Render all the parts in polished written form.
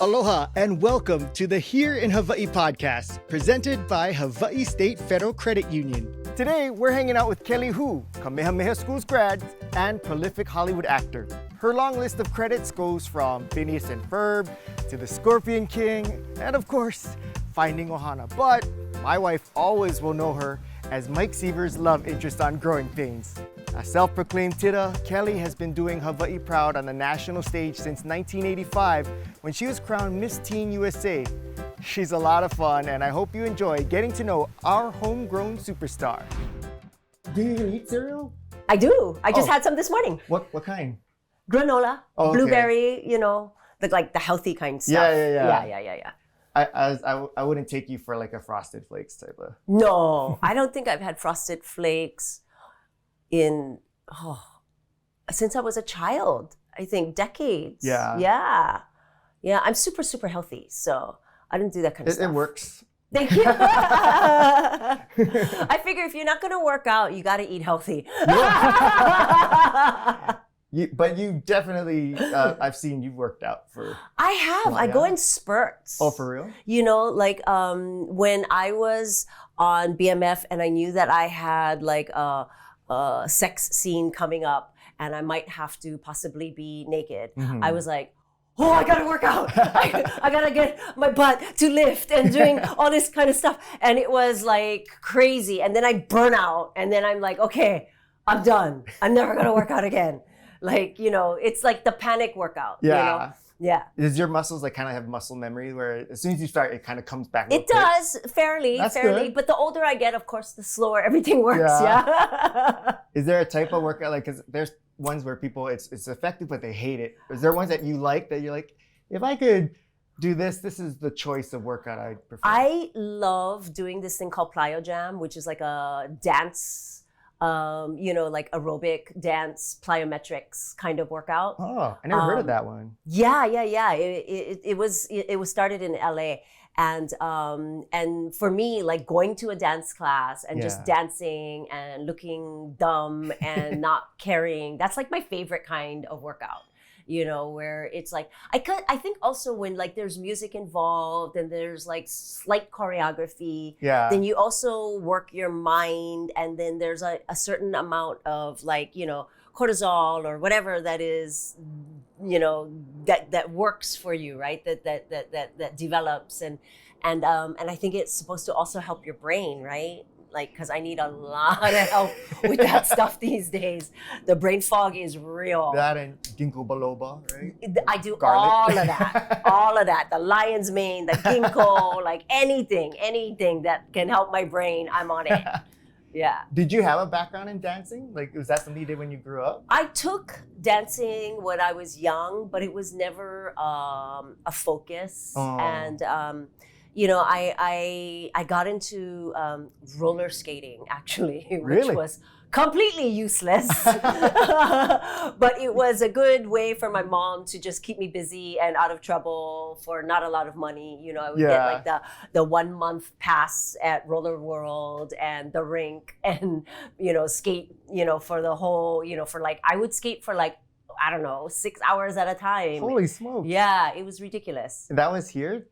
Aloha and welcome to the Here in Hawaii podcast, presented by Hawaii State Federal Credit Union. Today, we're hanging out with Kelly Hu, Kamehameha Schools grad and prolific Hollywood actor. Her long list of credits goes from Phineas and Ferb to The Scorpion King, and of course, Finding Ohana. But my wife always will know her as Mike Seaver's love interest on Growing Pains. A self-proclaimed tita, Kelly has been doing Hawaii proud on the national stage since 1985 when she was crowned Miss Teen USA. She's a lot of fun, and I hope you enjoy getting to know our homegrown superstar. Do you even eat cereal? I do. I just had some this morning. What kind? Granola, okay. Blueberry, the healthy kind stuff. Yeah. I wouldn't take you for like a Frosted Flakes type of... No, I don't think I've had Frosted Flakes since I was a child. I think decades. Yeah. I'm super, super healthy, so I don't do that kind of stuff. It works. Thank you. I figure if you're not going to work out, you got to eat healthy. But you definitely, I've seen you worked out for... I have. I go in spurts. Oh, for real? When I was on BMF and I knew that I had a sex scene coming up and I might have to possibly be naked, I was like, oh, I gotta work out. I gotta get my butt to lift and doing all this kind of stuff. And it was like crazy. And then I burn out. And then I'm like, okay, I'm done. I'm never gonna work out again. It's like the panic workout. Yeah. Yeah. Does your muscles kind of have muscle memory where as soon as you start, it kind of comes back? It does, fairly. Good. But the older I get, of course, the slower everything works. Yeah. Is there a type of workout, because there's ones where people, it's effective, but they hate it. Is there ones that you like that you're like, if I could do this is the choice of workout I prefer? I love doing this thing called plyo jam, which is like a dance, like aerobic dance, plyometrics kind of workout. Oh, I never heard of that one. Yeah. It was started in LA. And for me, like going to a dance class and just dancing and looking dumb and not caring, that's like my favorite kind of workout. Where it's like, I think also when there's music involved and there's like slight choreography, then you also work your mind, and then there's a certain amount of cortisol or whatever that is, that works for you, right? That develops and I think it's supposed to also help your brain, right? Because I need a lot of help with that stuff these days. The brain fog is real. That and ginkgo biloba, right? I do Garlic. all of that. The lion's mane, the ginkgo, anything that can help my brain, I'm on it. Yeah. Did you have a background in dancing? Was that something you did when you grew up? I took dancing when I was young, but it was never a focus. And I got into roller skating, actually, which was completely useless. But it was a good way for my mom to just keep me busy and out of trouble for not a lot of money. I would get the 1 month pass at Roller World and the rink and, skate, for the whole, I would skate for 6 hours at a time. Holy smokes. Yeah, it was ridiculous. And that was here?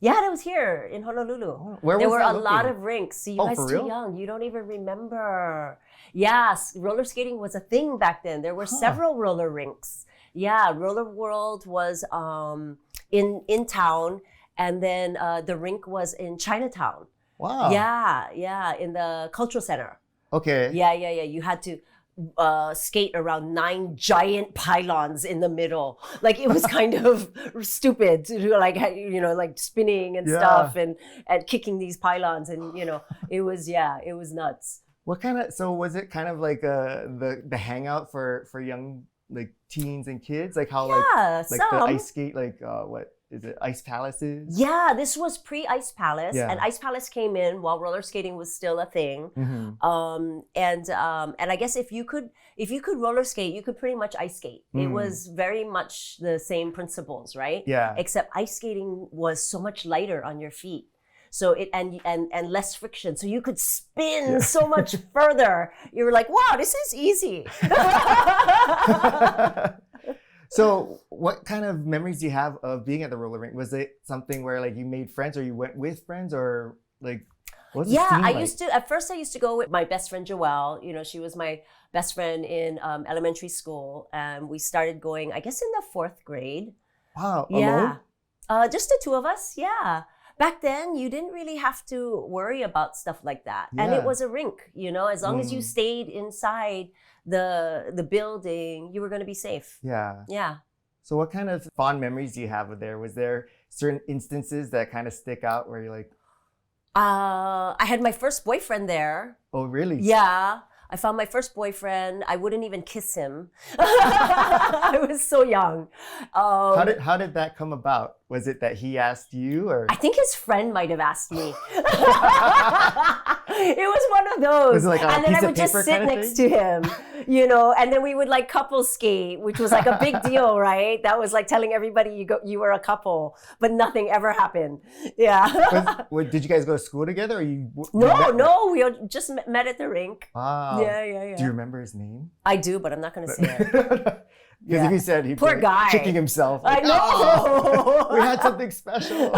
Yeah, that was here in Honolulu. Oh, where there was were that a lot of rinks. So you guys for too real? young. You don't even remember. Yes, roller skating was a thing back then. There were several roller rinks. Yeah, Roller World was in town, and then the rink was in Chinatown. Wow. Yeah, in the cultural center. Okay. Yeah. You had to skate around 9 giant pylons in the middle. It was kind of stupid to do spinning and stuff and kicking these pylons, and it was nuts. What kind of, so was it kind of like the hangout for young teens and kids? The ice skate, what is it, Ice Palaces? Yeah, this was pre-Ice Palace, and Ice Palace came in while roller skating was still a thing. And I guess if you could roller skate, you could pretty much ice skate. It was very much the same principles, right? Yeah. Except ice skating was so much lighter on your feet. So it and less friction. So you could spin so much further. You were like, wow, this is easy. So what kind of memories do you have of being at the roller rink? Was it something where like you made friends or you went with friends or like what's the Yeah, scene I like? used to, at first I used to go with my best friend Joelle. You know, she was my best friend in elementary school. And we started going, I guess in the 4th grade. Wow, Yeah. alone? Just the 2 of us, yeah. Back then, you didn't really have to worry about stuff like that. And it Yeah. was a rink, you know, as long as you stayed inside the building, you were going to be safe. Yeah. Yeah. So what kind of fond memories do you have of there? Was there certain instances that kind of stick out where you're like, I had my first boyfriend there. oh, really? Yeah. I found my first boyfriend. I wouldn't even kiss him. I was so young. How did that come about? Was it that he asked you or? I think his friend might have asked me. It was one of those. Was it like a and then piece I of would just paper sit kind of next to him, you know, and then we would like couple skate, which was like a big deal, right? That was like telling everybody you were a couple, but nothing ever happened. Yeah. Did you guys go to school together or you? No, we just met at the rink. Wow. Yeah. Do you remember his name? I do, but I'm not going to say it. Because if he said he'd Poor be guy. kicking himself. I Like, know. "Oh, we had something special.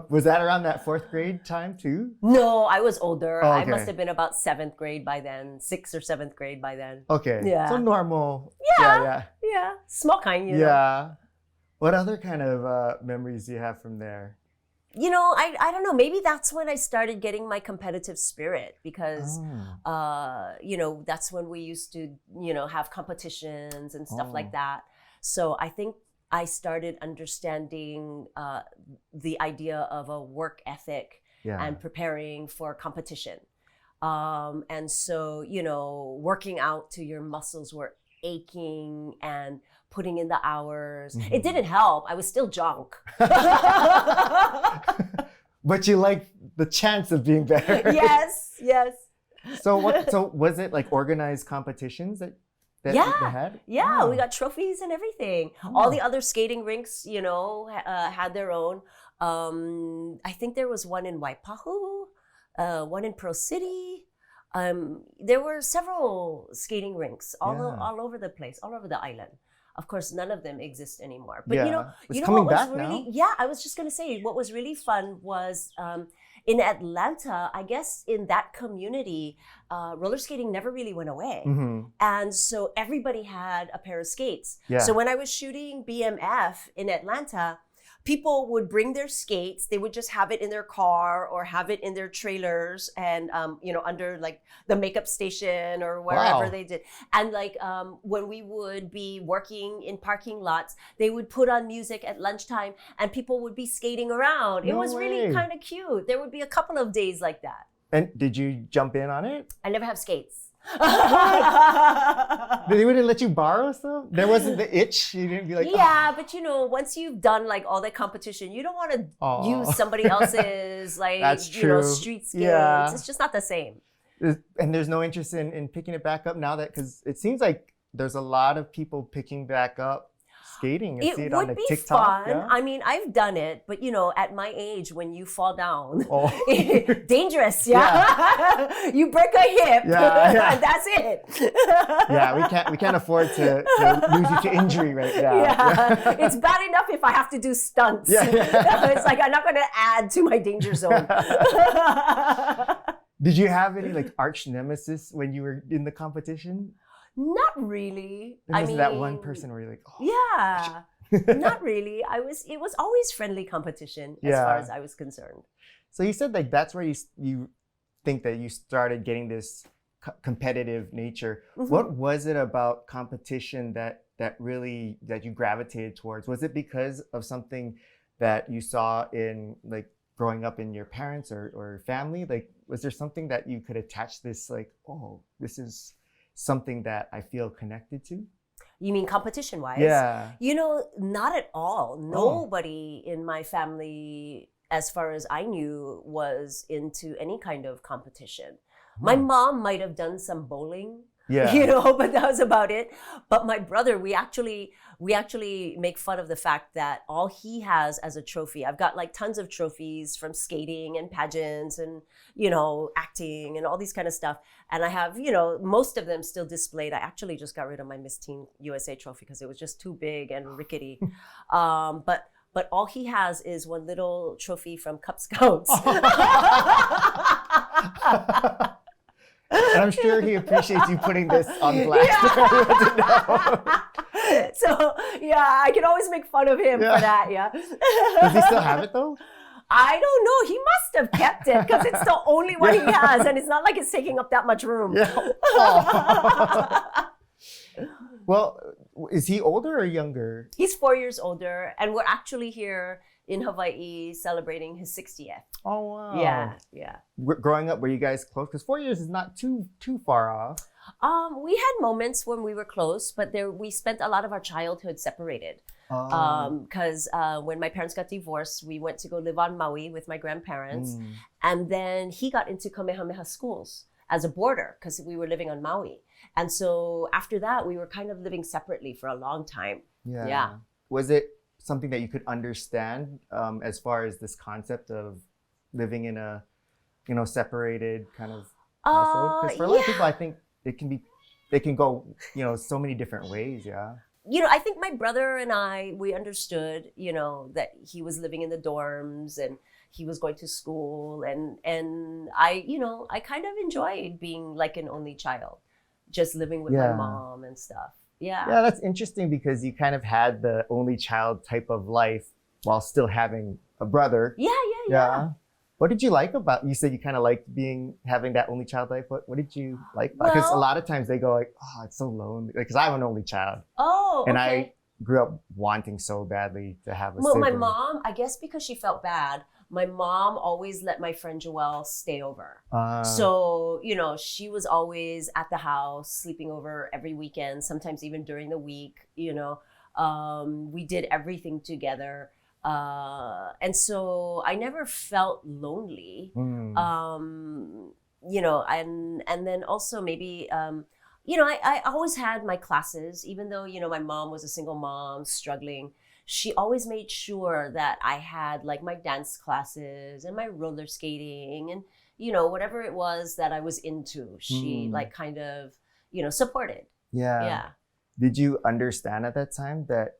Was that around that 4th grade time too? No, I was older. Oh, I okay. must have been about 7th grade by then, 6th or 7th grade by then. Okay. Yeah. So normal. Yeah. Yeah, small kind, you know. Yeah. What other kind of memories do you have from there? You know, I don't know. Maybe that's when I started getting my competitive spirit because, you know, that's when we used to, you know, have competitions and stuff like that. So I think I started understanding the idea of a work ethic and preparing for competition. And so, you know, working out till your muscles were aching and putting in the hours. It didn't help. I was still junk. But you like the chance of being better. Yes. So was it like organized competitions that they had? Yeah, Oh. we got trophies and everything. All the other skating rinks, you know, had their own. I think there was one in Waipahu, one in Pearl City. There were several skating rinks all over the place, all over the island. Of course, none of them exist anymore. But you know coming what was back really now. yeah, I was just gonna say what was really fun was in Atlanta, I guess in that community, roller skating never really went away. And so everybody had a pair of skates. Yeah. So when I was shooting BMF in Atlanta, people would bring their skates. They would just have it in their car or have it in their trailers and, you know, under like the makeup station or wherever Wow. they did. And like when we would be working in parking lots, they would put on music at lunchtime and people would be skating around. It No was really way. kind of cute. There would be a couple of days like that. And did you jump in on it? I never have skates. They wouldn't let you borrow stuff? There wasn't the itch? You didn't be like, Yeah, but you know, once you've done like all that competition, you don't want to use somebody else's like That's you know true. street skates. Yeah. It's just not the same. And there's no interest in picking it back up now that, because it seems like there's a lot of people picking back up skating. I see it on would the be TikTok. fun. I mean, I've done it, but you know, at my age, when you fall down, Oh. dangerous. Yeah, you break a hip. Yeah. And that's it. Yeah, we can't afford to lose you to injury right now. Yeah. It's bad enough if I have to do stunts. Yeah. It's like I'm not going to add to my danger zone. Did you have any like arch nemesis when you were in the competition? Not really. There was that one person where you're like, oh. Yeah. Not really. It was always friendly competition as far as I was concerned. So you said like that's where you think that you started getting this competitive nature. What was it about competition that you gravitated towards? Was it because of something that you saw in like growing up in your parents or family? Like, was there something that you could attach this like, oh, this is something that I feel connected to? You mean competition-wise? Yeah. You know, not at all. Nobody in my family, as far as I knew, was into any kind of competition. My mom might have done some bowling, Yeah. But that was about it. But my brother, we actually make fun of the fact that all he has as a trophy, I've got like tons of trophies from skating and pageants and, acting and all these kind of stuff. And I have, most of them still displayed. I actually just got rid of my Miss Teen USA trophy because it was just too big and rickety. But all he has is one little trophy from Cub Scouts. And I'm sure he appreciates you putting this on blast for everyone to know. So, yeah, I can always make fun of him for that, yeah. Does he still have it, though? I don't know. He must have kept it because it's the only one he has. And it's not like it's taking up that much room. Yeah. Oh. Well, is he older or younger? He's 4 years older. And we're actually here in Hawaii celebrating his 60th. Oh, wow. Yeah. Growing up, were you guys close? Because 4 years is not too far off. We had moments when we were close, but we spent a lot of our childhood separated. Because when my parents got divorced, we went to go live on Maui with my grandparents. And then he got into Kamehameha schools as a boarder because we were living on Maui. And so after that, we were kind of living separately for a long time. Yeah. Was it something that you could understand as far as this concept of living in a, separated kind of household? Because for a lot of people, I think they can go, so many different ways. Yeah. I think my brother and we understood, that he was living in the dorms and he was going to school. And I kind of enjoyed being like an only child, just living with my mom and stuff. Yeah. Yeah, that's interesting because you kind of had the only child type of life while still having a brother. Yeah. What did you like about, you said you kind of liked having that only child life. What did you like about it? Because a lot of times they go like, oh, it's so lonely. Because I'm an only child. Oh, okay. And I grew up wanting so badly to have a Well, sibling. my mom, I guess because she felt bad, my mom always let my friend Joelle stay over. So, she was always at the house, sleeping over every weekend, sometimes even during the week, we did everything together. And so I never felt lonely, and then also maybe, I always had my classes, even though, my mom was a single mom struggling. She always made sure that I had like my dance classes and my roller skating and, whatever it was that I was into, she like kind of, supported. Yeah. Did you understand at that time that,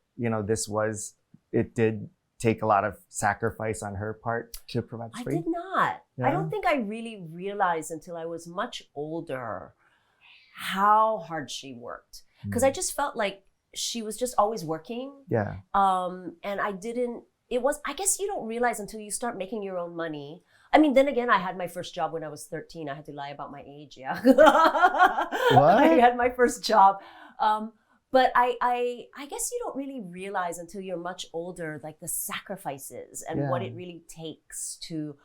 it did take a lot of sacrifice on her part to provide for you? I did not. Yeah. I don't think I really realized until I was much older how hard she worked. Because I just felt like she was just always working. Yeah. And I guess you don't realize until you start making your own money. I mean, then again, I had my first job when I was 13. I had to lie about my age, yeah. What? I had my first job. But I guess you don't really realize until you're much older, like the sacrifices and what it really takes to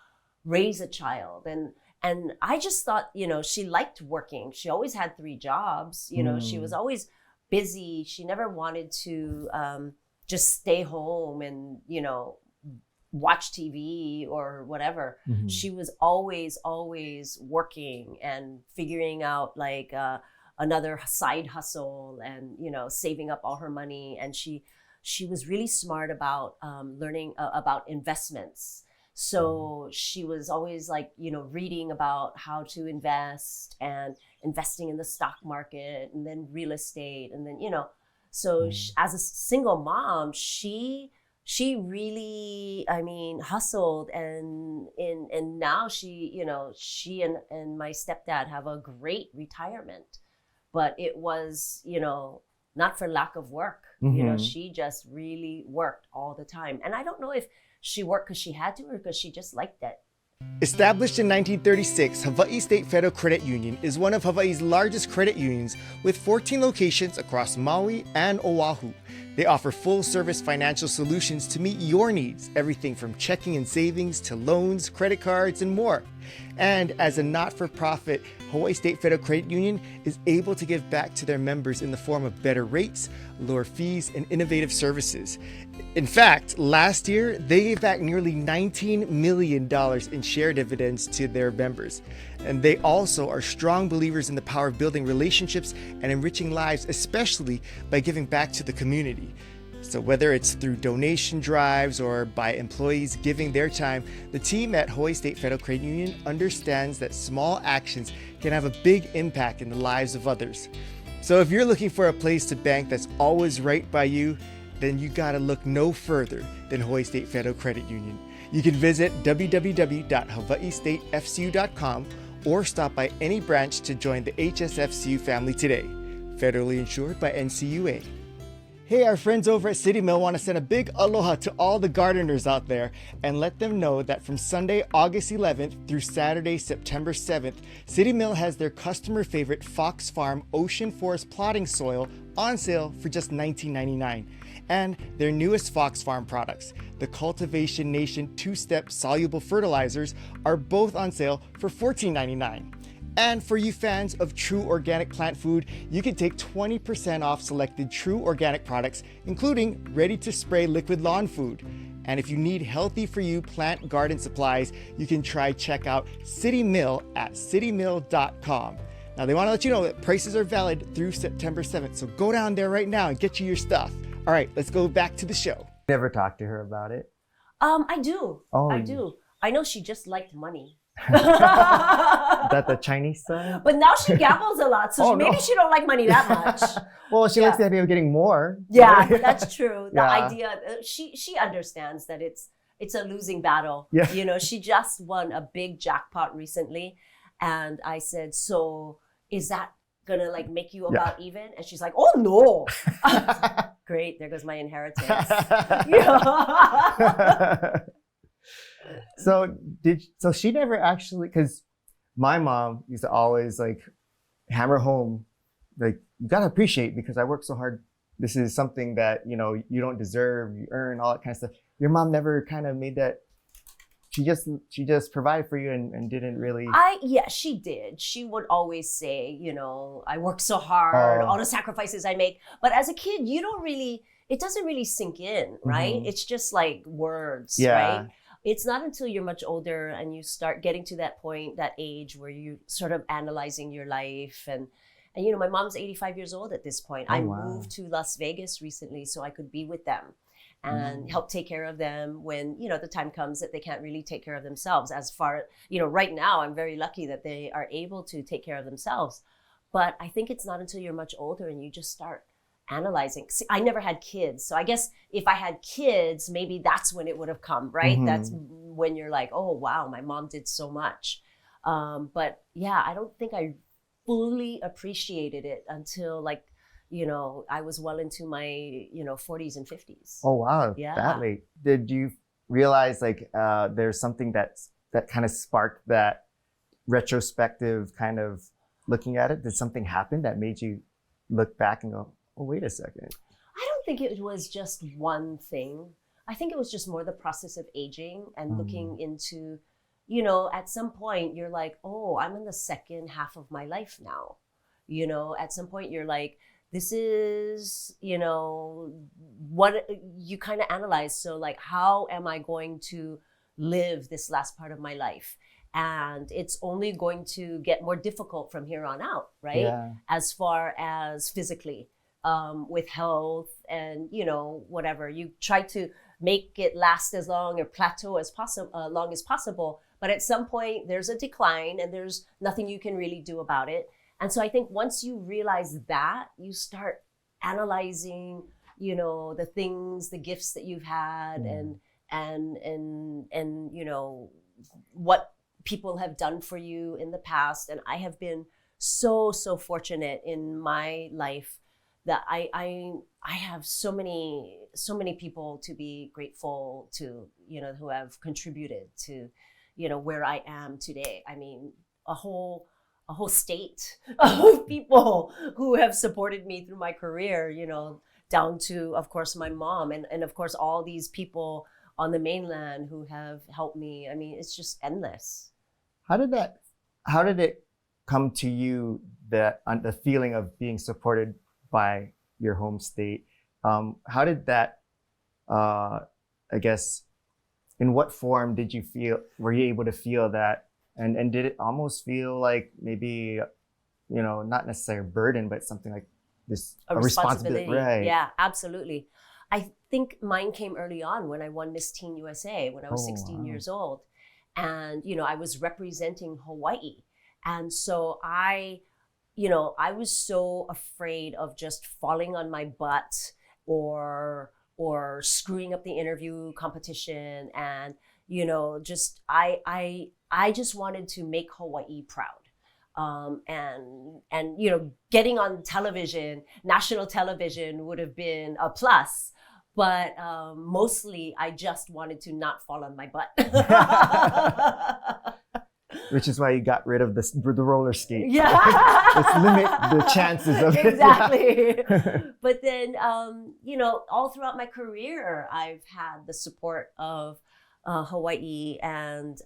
raise a child. And I just thought, she liked working. She always had 3 jobs. She was always busy. She never wanted to just stay home and, watch TV or whatever. Mm-hmm. She was always working and figuring out like another side hustle and, saving up all her money. And she was really smart about learning about investments. So she was always like, reading about how to invest and investing in the stock market and then real estate. And then, so as a single mom, she really, hustled and now she and my stepdad have a great retirement. But it was, not for lack of work. Mm-hmm. She just really worked all the time. And I don't know if she worked because she had to or because she just liked it. Established in 1936, Hawaii State Federal Credit Union is one of Hawaii's largest credit unions with 14 locations across Maui and Oahu. They offer full-service financial solutions to meet your needs, everything from checking and savings to loans, credit cards, and more. And as a not-for-profit, Hawaii State Federal Credit Union is able to give back to their members in the form of better rates, lower fees, and innovative services. In fact, last year, they gave back nearly $19 million in share dividends to their members. And they also are strong believers in the power of building relationships and enriching lives, especially by giving back to the community. So whether it's through donation drives or by employees giving their time, the team at Hawaii State Federal Credit Union understands that small actions can have a big impact in the lives of others. So if you're looking for a place to bank that's always right by you, then you gotta look no further than Hawaii State Federal Credit Union. You can visit www.hawaiistatefcu.com or stop by any branch to join the HSFCU family today. Federally insured by NCUA. Hey, our friends over at City Mill want to send a big aloha to all the gardeners out there and let them know that from Sunday, August 11th through Saturday, September 7th, City Mill has their customer favorite Fox Farm Ocean Forest Plotting Soil on sale for just $19.99. And their newest Fox Farm products, the Cultivation Nation 2-Step Soluble Fertilizers, are both on sale for $14.99. And for you fans of true organic plant food, you can take 20% off selected true organic products, including ready-to-spray liquid lawn food. And if you need healthy for you plant garden supplies, you can check out City Mill at citymill.com. Now they want to let you know that prices are valid through September 7th, so go down there right now and get you your stuff. All right, let's go back to the show. Never talked to her about it? I do. Oh, I do. I know she just liked money. Is that the Chinese side? But now she gambles a lot, so maybe she don't like money that much. Well, she likes the idea of getting more. Yeah, that's true. The Yeah. idea, she understands that it's a losing battle. Yeah. You know, she just won a big jackpot recently, and I said, so is that gonna like make you about even? And she's like, oh no. Great, there goes my inheritance. Yeah. So she never actually, because my mom used to always like hammer home, like, you gotta appreciate because I work so hard. This is something that, you know, you don't deserve, you earn, all that kind of stuff. Your mom never kind of made that. She just provided for you and didn't really. She did. She would always say, you know, I work so hard, all the sacrifices I make. But as a kid, it doesn't really sink in, right? Mm-hmm. It's just like words, right? It's not until you're much older and you start getting to that point, that age where you sort of analyzing your life. And you know, my mom's 85 years old at this point. I moved to Las Vegas recently so I could be with them and help take care of them when, you know, the time comes that they can't really take care of themselves. As far, you know, right now, I'm very lucky that they are able to take care of themselves. But I think it's not until you're much older and you just start analyzing. See, I never had kids. So I guess if I had kids, maybe that's when it would have come, right? Mm-hmm. That's when you're like, oh, wow, my mom did so much. But yeah, I don't think I fully appreciated it until like, you know, I was well into my, you know, 40s and 50s. Oh, wow. Yeah. That late. Did you realize like there's something that kind of sparked that retrospective kind of looking at it? Did something happen that made you look back and go, oh, wait a second? I don't think it was just one thing. I think it was just more the process of aging and looking into, you know, at some point you're like, oh, I'm in the second half of my life now. You know, at some point you're like, this is, you know, what you kind of analyze. So like, how am I going to live this last part of my life? And it's only going to get more difficult from here on out, right? Yeah. As far as physically. With health and, you know, whatever. You try to make it last as long or plateau as long as possible. But at some point, there's a decline and there's nothing you can really do about it. And so I think once you realize that, you start analyzing, you know, the things, the gifts that you've had and you know, what people have done for you in the past. And I have been so fortunate in my life that I have so many people to be grateful to, you know, who have contributed to, you know, where I am today. I mean, a whole state of people who have supported me through my career, you know, down to, of course, my mom and of course, all these people on the mainland who have helped me. I mean, it's just endless. How did it come to you, the feeling of being supported by your home state? How did that I guess, in what form were you able to feel that? And did it almost feel like maybe, not necessarily a burden, but something like this, a responsibility. Right. Yeah, absolutely. I think mine came early on when I won Miss Teen USA when I was 16 years old. And, I was representing Hawaii. And so I was so afraid of just falling on my butt or screwing up the interview competition. And, I just wanted to make Hawaii proud. And getting on television, national television would have been a plus. But mostly, I just wanted to not fall on my butt. Which is why you got rid of the roller skate. Yeah. Let's limit the chances of it. Exactly. But then, all throughout my career, I've had the support of Hawaii and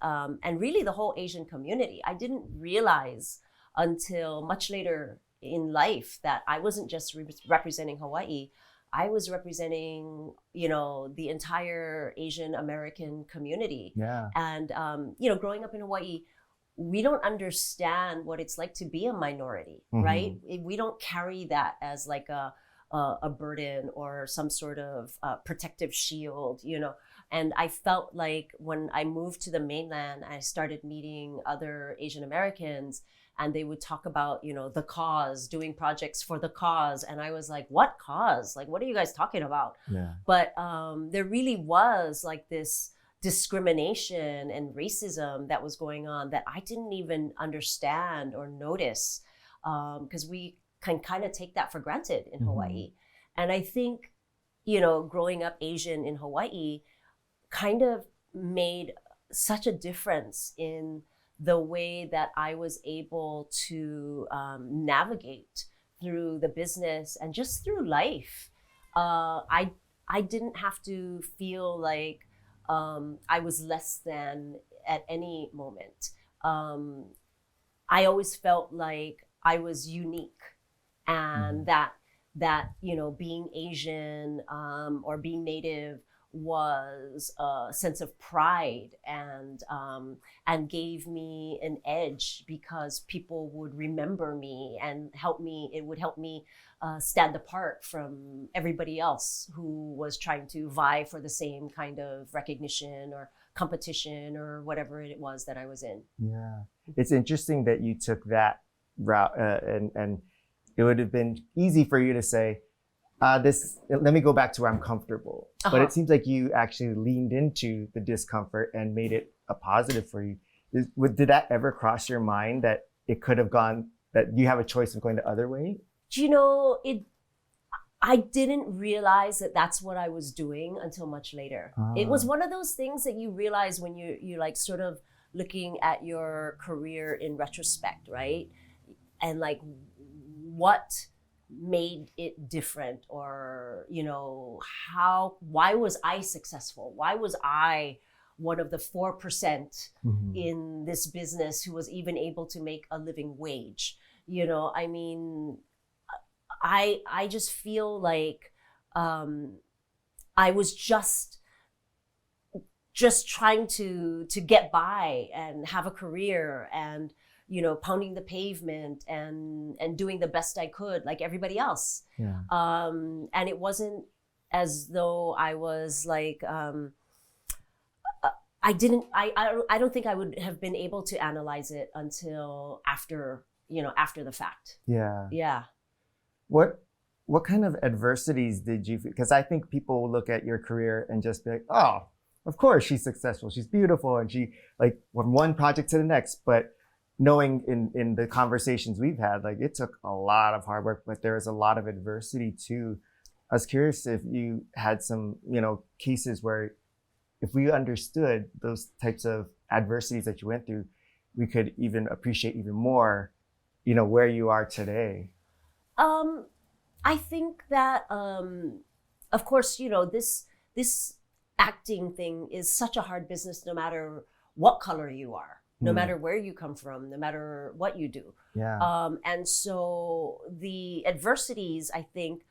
really the whole Asian community. I didn't realize until much later in life that I wasn't just representing Hawaii. I was representing, the entire Asian American community. Yeah. And, growing up in Hawaii, we don't understand what it's like to be a minority, right? We don't carry that as like a burden or some sort of protective shield, And I felt like when I moved to the mainland, I started meeting other Asian Americans, and they would talk about, the cause, doing projects for the cause. And I was like, what cause? Like, what are you guys talking about? Yeah. But there really was like this discrimination and racism that was going on that I didn't even understand or notice, because we can kind of take that for granted in Hawaii. And I think, growing up Asian in Hawaii kind of made such a difference in the way that I was able to navigate through the business and just through life. I didn't have to feel like I was less than at any moment. I always felt like I was unique, and that being Asian or being Native was a sense of pride and gave me an edge because people would remember me and help me. It would help me stand apart from everybody else who was trying to vie for the same kind of recognition or competition or whatever it was that I was in. Yeah, it's interesting that you took that route, and it would have been easy for you to say, let me go back to where I'm comfortable. But it seems like you actually leaned into the discomfort and made it a positive for you. Did that ever cross your mind that it could have gone, that you have a choice of going the other way? I didn't realize that that's what I was doing until much later. It was one of those things that you realize when you like sort of looking at your career in retrospect, right? And like what made it different, or why was I successful? Why was I one of the 4% in this business who was even able to make a living wage? I just feel like I was just trying to get by and have a career and pounding the pavement and doing the best I could like everybody else. Yeah. And it wasn't as though I was like I don't think I would have been able to analyze it until after the fact. Yeah. Yeah. What kind of adversities did you, because I think people will look at your career and just be like, oh, of course she's successful, she's beautiful, and she like from one project to the next. But knowing in the conversations we've had, like it took a lot of hard work, but there was a lot of adversity too. I was curious if you had some, cases where if we understood those types of adversities that you went through, we could even appreciate even more, where you are today. I think that, of course, this acting thing is such a hard business, no matter what color you are, no matter where you come from, no matter what you do. Yeah. And so the adversities, I think,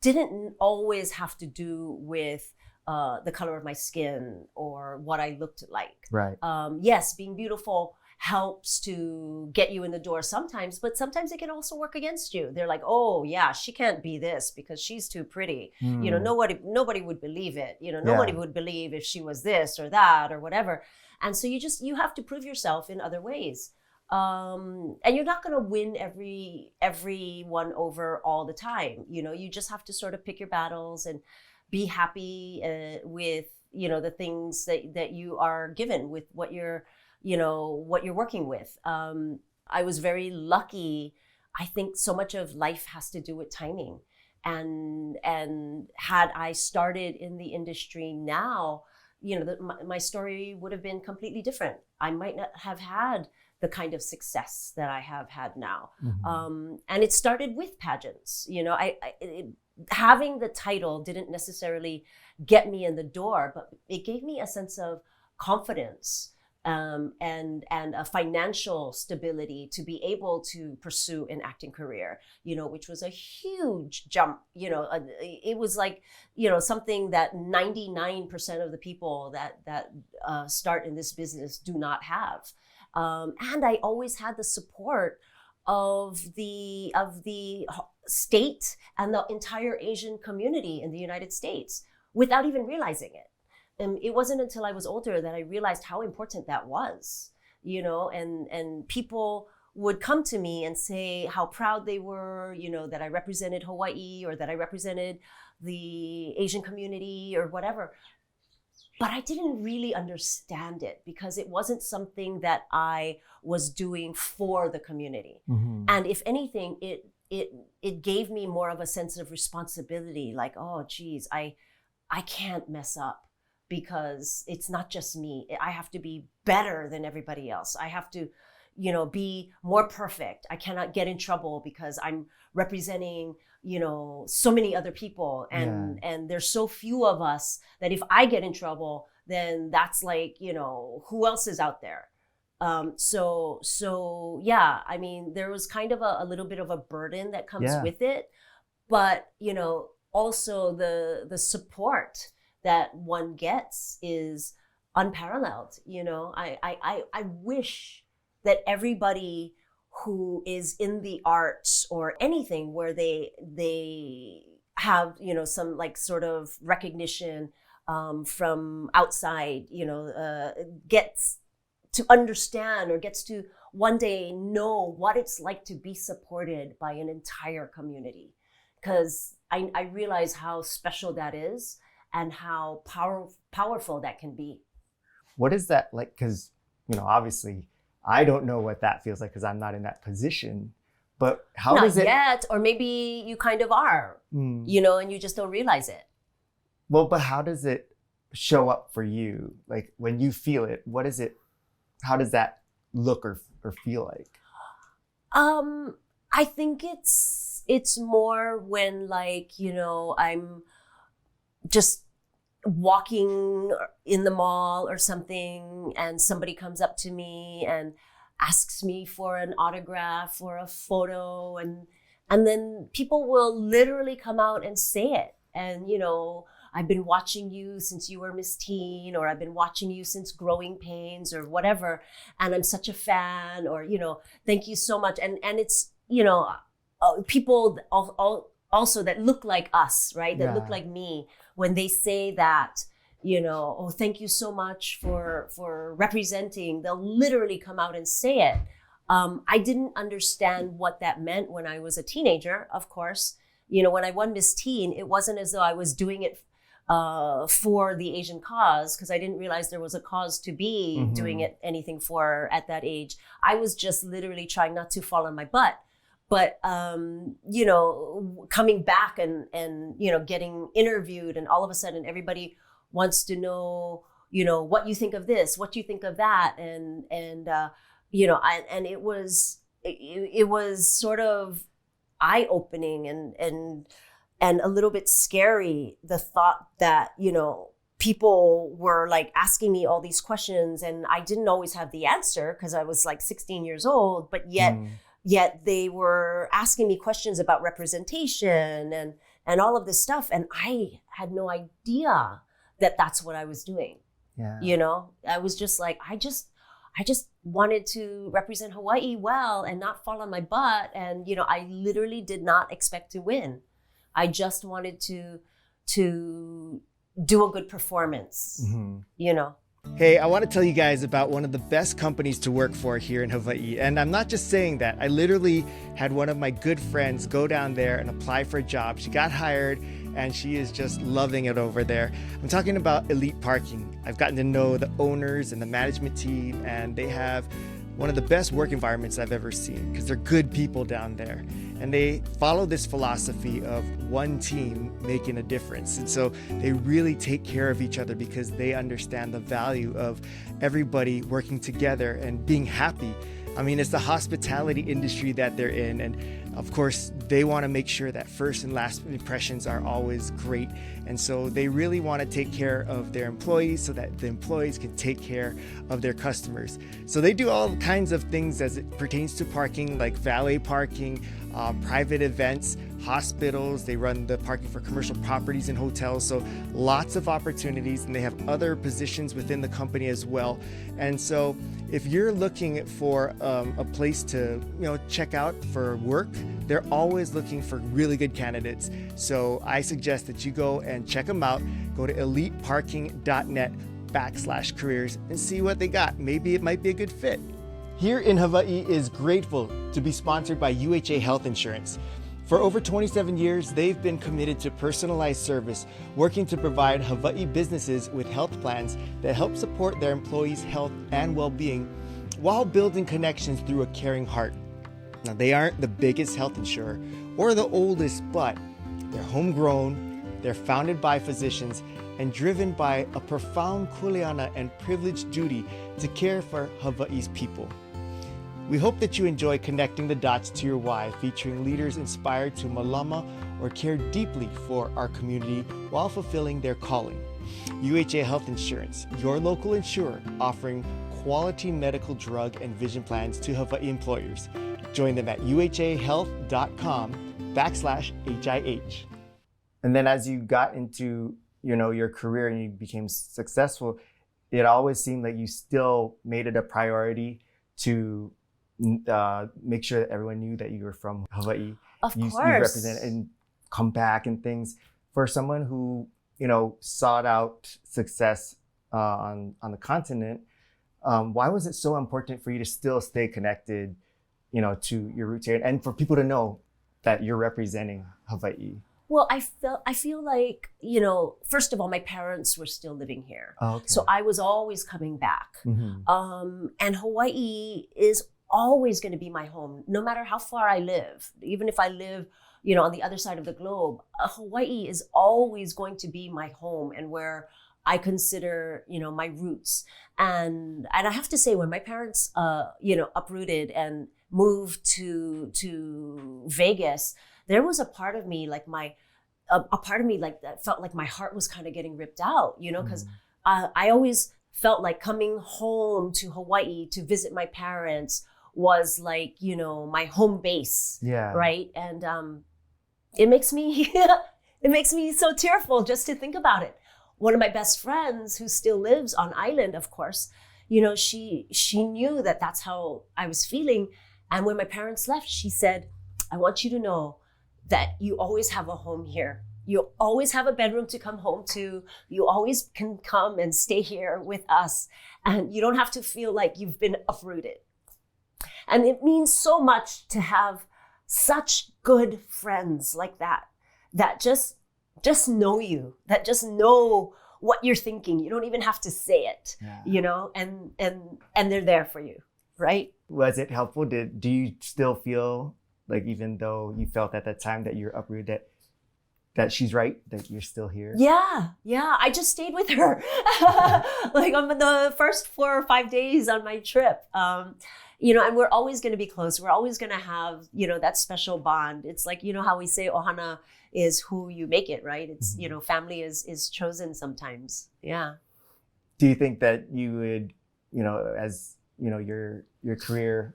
didn't always have to do with the color of my skin or what I looked like. Right. Yes, being beautiful helps to get you in the door sometimes, but sometimes it can also work against you. They're like, oh yeah, she can't be this because she's too pretty. You know, nobody would believe it. You know, nobody would believe if she was this or that or whatever. And so you have to prove yourself in other ways. And you're not going to win everyone over all the time. You know, you just have to sort of pick your battles and be happy with, you know, the things that you are given with what you're working with. I was very lucky. I think so much of life has to do with timing. And had I started in the industry now, you know, my story would have been completely different. I might not have had the kind of success that I have had now. And it started with pageants. You know, having the title didn't necessarily get me in the door, but it gave me a sense of confidence and a financial stability to be able to pursue an acting career, you know, which was a huge jump. You know, it was like, you know, something that 99% of the people that start in this business do not have. And I always had the support of the state and the entire Asian community in the United States without even realizing it. And it wasn't until I was older that I realized how important that was, you know, and people would come to me and say how proud they were, you know, that I represented Hawaii or that I represented the Asian community or whatever. But I didn't really understand it because it wasn't something that I was doing for the community. And if anything, it gave me more of a sense of responsibility, like, oh, geez, I can't mess up because it's not just me. I have to be better than everybody else. I have to, you know, be more perfect. I cannot get in trouble because I'm representing, you know, so many other people and there's so few of us that if I get in trouble, then that's like, you know, who else is out there? So yeah, I mean, there was kind of a little bit of a burden that comes with it, but, you know, also the support that one gets is unparalleled. You know, I wish that everybody who is in the arts or anything where they have, you know, some like sort of recognition from outside, you know, gets to understand or gets to one day know what it's like to be supported by an entire community. Because I realize how special that is and how powerful that can be. What is that like? Because, you know, obviously I don't know what that feels like because I'm not in that position. But how does it? Not yet, or maybe you kind of are, you know, and you just don't realize it. Well, but how does it show up for you? Like when you feel it, what is it? How does that look or feel like? I think it's more when, like, you know, I'm just walking in the mall or something and somebody comes up to me and asks me for an autograph or a photo, and then people will literally come out and say it. And, you know, I've been watching you since you were Miss Teen, or I've been watching you since Growing Pains or whatever, and I'm such a fan, or, you know, thank you so much. And it's, you know, people also that look like us, right? That look like me, when they say that, you know, oh, thank you so much for representing, they'll literally come out and say it. I didn't understand what that meant when I was a teenager, of course. You know, when I won Miss Teen, it wasn't as though I was doing it for the Asian cause, because I didn't realize there was a cause to be doing it anything for at that age. I was just literally trying not to fall on my butt. But, you know, coming back and, you know, getting interviewed, and all of a sudden everybody wants to know, you know, what you think of this, what you think of that. And you know, and it was sort of eye-opening and a little bit scary, the thought that, you know, people were like asking me all these questions and I didn't always have the answer because I was like 16 years old, but yet they were asking me questions about representation and all of this stuff. And I had no idea that that's what I was doing. Yeah. You know, I was just like, I just wanted to represent Hawaii well and not fall on my butt. And, you know, I literally did not expect to win. I just wanted to do a good performance, you know. Hey, I want to tell you guys about one of the best companies to work for here in Hawaii. And I'm not just saying that. I literally had one of my good friends go down there and apply for a job. She got hired and she is just loving it over there. I'm talking about Elite Parking. I've gotten to know the owners and the management team, and they have one of the best work environments I've ever seen because they're good people down there. And they follow this philosophy of one team making a difference. And so they really take care of each other because they understand the value of everybody working together and being happy. I mean, it's the hospitality industry that they're in. And of course, they want to make sure that first and last impressions are always great. And so they really want to take care of their employees so that the employees can take care of their customers. So they do all kinds of things as it pertains to parking, like valet parking, private events, hospitals. They run the parking for commercial properties and hotels. So lots of opportunities, and they have other positions within the company as well. And so if you're looking for a place to, check out for work, they're always looking for really good candidates. So I suggest that you go and check them out. Go to eliteparking.net/careers and see what they got. Maybe it might be a good fit. Here in Hawaii is grateful to be sponsored by UHA Health Insurance. For over 27 years, they've been committed to personalized service, working to provide Hawaii businesses with health plans that help support their employees' health and well-being while building connections through a caring heart. Now, they aren't the biggest health insurer or the oldest, but they're homegrown, they're founded by physicians, and driven by a profound kuleana and privileged duty to care for Hawaii's people. We hope that you enjoy connecting the dots to your why, featuring leaders inspired to malama or care deeply for our community while fulfilling their calling. UHA Health Insurance, your local insurer, offering quality medical, drug, and vision plans to Hawaii employers. Join them at uhahealth.com/HIH. And then as you got into, your career and you became successful, it always seemed like you still made it a priority to make sure that everyone knew that you were from Hawaii. Of course. You represent and come back and things. For someone who, sought out success on the continent, why was it so important for you to still stay connected, to your roots here, and for people to know that you're representing Hawaii? Well, I feel like, first of all, my parents were still living here. Oh, okay. So I was always coming back. Mm-hmm. And Hawaii is always going to be my home, no matter how far I live. Even if I live, on the other side of the globe, Hawaii is always going to be my home and where I consider, my roots. And I have to say, when my parents, uprooted and moved to Vegas, there was a part of me like that felt like my heart was kind of getting ripped out, because I always felt like coming home to Hawaii to visit my parents was like, my home base. Yeah. Right. And it makes me so tearful just to think about it. One of my best friends who still lives on island, of course, she knew that that's how I was feeling. And when my parents left, she said, I want you to know that you always have a home here. You always have a bedroom to come home to. You always can come and stay here with us. And you don't have to feel like you've been uprooted. And it means so much to have such good friends like that just know you, that just know what you're thinking. You don't even have to say it, and they're there for you, right? Was it helpful? Do you still feel like, even though you felt at that time that you're uprooted, that she's right, that you're still here? Yeah. I just stayed with her like on the first 4 or 5 days on my trip. And we're always going to be close. We're always going to have, that special bond. It's like, how we say ohana is who you make it, right? It's, family is chosen sometimes. Yeah. Do you think that you would, as, your career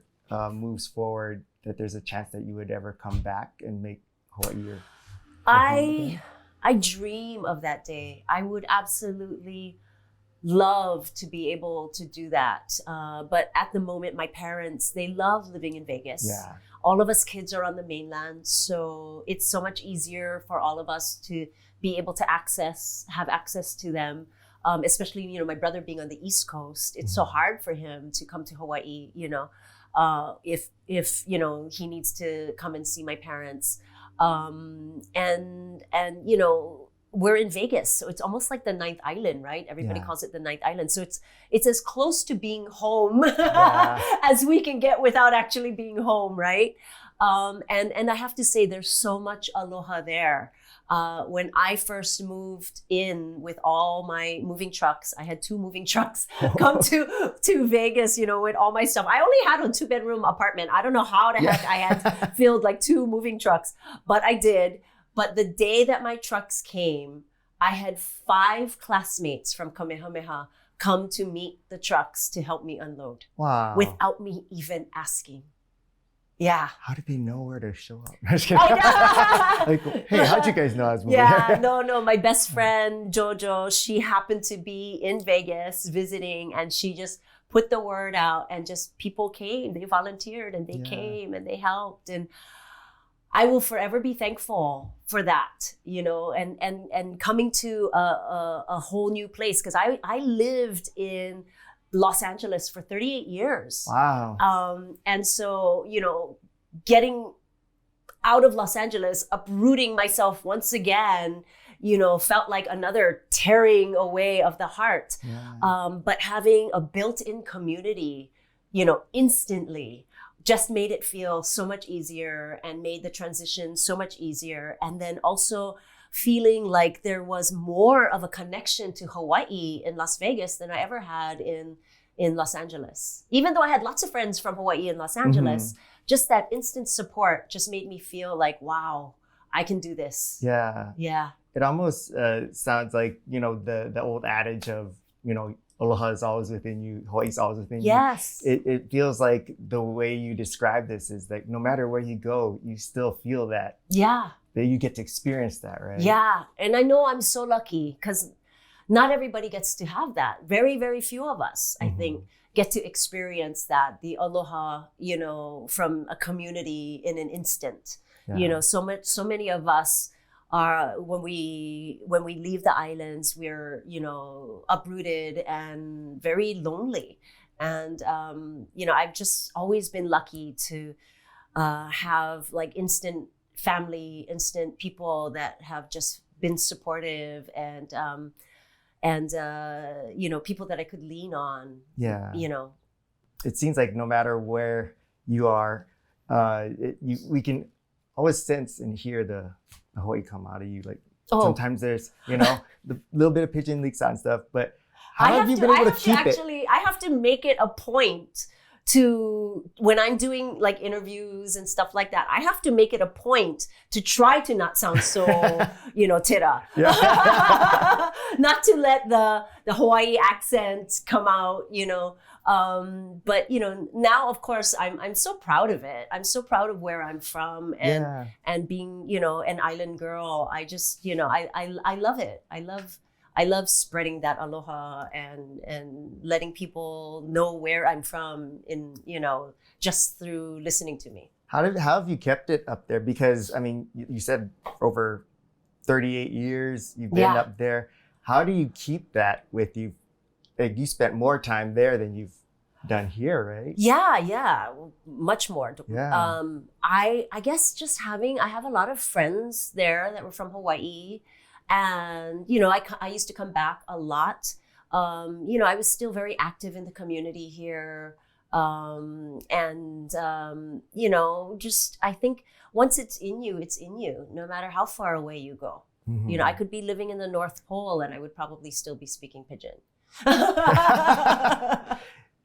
moves forward, that there's a chance that you would ever come back and make Hawaii your I dream of that day. I would absolutely love to be able to do that. But at the moment, my parents, they love living in Vegas. Yeah. All of us kids are on the mainland, so it's so much easier for all of us to be able to have access to them. Especially, my brother being on the East Coast, it's so hard for him to come to Hawaii, if he needs to come and see my parents. And we're in Vegas, so it's almost like the ninth island, right? Everybody calls it the ninth island. So it's as close to being home as we can get without actually being home, right? And I have to say, there's so much aloha there. When I first moved in with all my moving trucks, I had 2 moving trucks come to Vegas, with all my stuff. I only had a 2-bedroom apartment. I don't know how the heck I had filled like 2 moving trucks, but I did. But the day that my trucks came, I had 5 classmates from Kamehameha come to meet the trucks to help me unload. Wow. Without me even asking. Yeah. How did they know where to show up? Like, hey, how'd you guys know I was moving? Yeah, no. My best friend, Jojo, she happened to be in Vegas visiting, and she just put the word out, and just people came. They volunteered, and they came, and they helped. And I will forever be thankful for that, and coming to a whole new place, because I lived in Los Angeles for 38 years. Wow. And so, getting out of Los Angeles, uprooting myself once again, felt like another tearing away of the heart. Yeah. But having a built-in community, instantly just made it feel so much easier and made the transition so much easier. And then also feeling like there was more of a connection to Hawaii in Las Vegas than I ever had in Los Angeles. Even though I had lots of friends from Hawaii and Los Angeles, just that instant support just made me feel like, wow, I can do this. Yeah. Yeah. It almost sounds like, the old adage of, aloha is always within you, Hawaii is always within you. Yes. It feels like the way you describe this is like, no matter where you go, you still feel that. Yeah. That you get to experience that, right? Yeah. And I know I'm so lucky, because not everybody gets to have that. Very, very few of us, I think, get to experience that, the aloha, from a community in an instant. Yeah. So many of us are, when we leave the islands, we're, uprooted and very lonely. And, I've just always been lucky to have like instant family, instant people that have just been supportive, and people that I could lean on. Yeah. It seems like no matter where you are, we can always sense and hear the Hawaii come out of you. Like sometimes there's, the little bit of pigeon leaks out and stuff, but how have you been able to keep it? I have to make it a point to, when I'm doing like interviews and stuff like that, I have to make it a point to try to not sound so, tira. Yeah. Not to let the Hawaii accent come out, but now of course I'm so proud of it. I'm so proud of where I'm from, and being, an island girl. I just, I love it. I love spreading that aloha and letting people know where I'm from just through listening to me. How have you kept it up there? Because I mean, you said over 38 years you've been up there. How do you keep that with you? Like, you spent more time there than you've done here, right? Yeah, much more. Yeah. I guess just I have a lot of friends there that were from Hawaii. And, I used to come back a lot. I was still very active in the community here. Just, I think once it's in you, no matter how far away you go. Mm-hmm. I could be living in the North Pole and I would probably still be speaking pidgin.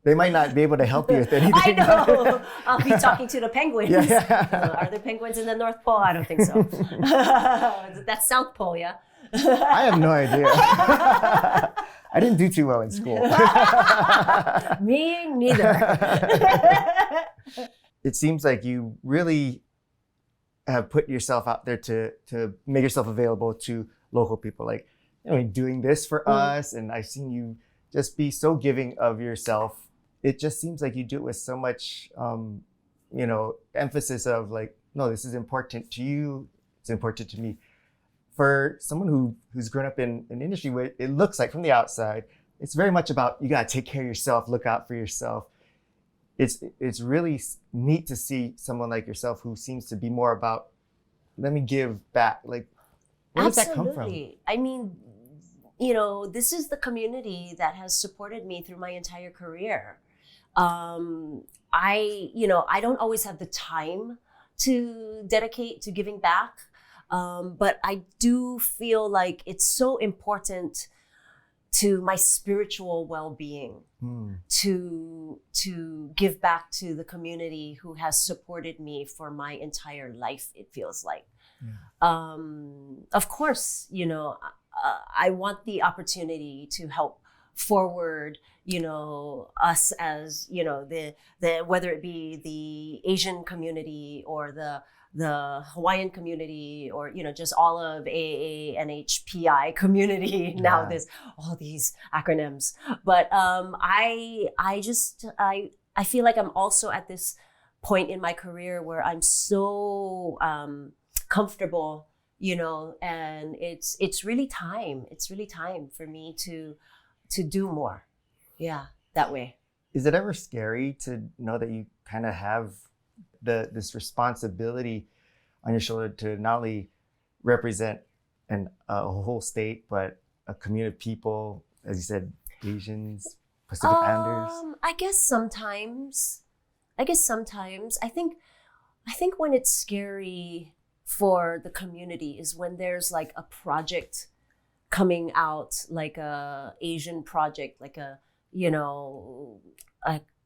They might not be able to help you with anything. I know. I'll be talking to the penguins. Yeah. Are there penguins in the North Pole? I don't think so. That's South Pole, yeah? I have no idea. I didn't do too well in school. Me neither. It seems like you really have put yourself out there to make yourself available to local people, like, doing this for us. And I've seen you just be so giving of yourself. It just seems like you do it with so much, emphasis of like, no, this is important to you. It's important to me. For someone who's grown up in an industry where it looks like from the outside, it's very much about, you got to take care of yourself, look out for yourself. It's really neat to see someone like yourself who seems to be more about, let me give back. Like, where does that come from? I mean, this is the community that has supported me through my entire career. I don't always have the time to dedicate to giving back. But I do feel like it's so important to my spiritual well-being to give back to the community who has supported me for my entire life, it feels like. Yeah. Of course, I want the opportunity to help forward, us as, the whether it be the Asian community or the Hawaiian community, or just all of AA, NHPI community. Now there's all these acronyms, but I feel like I'm also at this point in my career where I'm so comfortable, and it's really time. It's really time for me to do more. Yeah, that way. Is it ever scary to know that you kind of have this responsibility on your shoulder to not only represent a whole state, but a community of people, as you said, Asians, Pacific Islanders? I guess sometimes. I think when it's scary for the community is when there's like a project coming out, like a Asian project, like a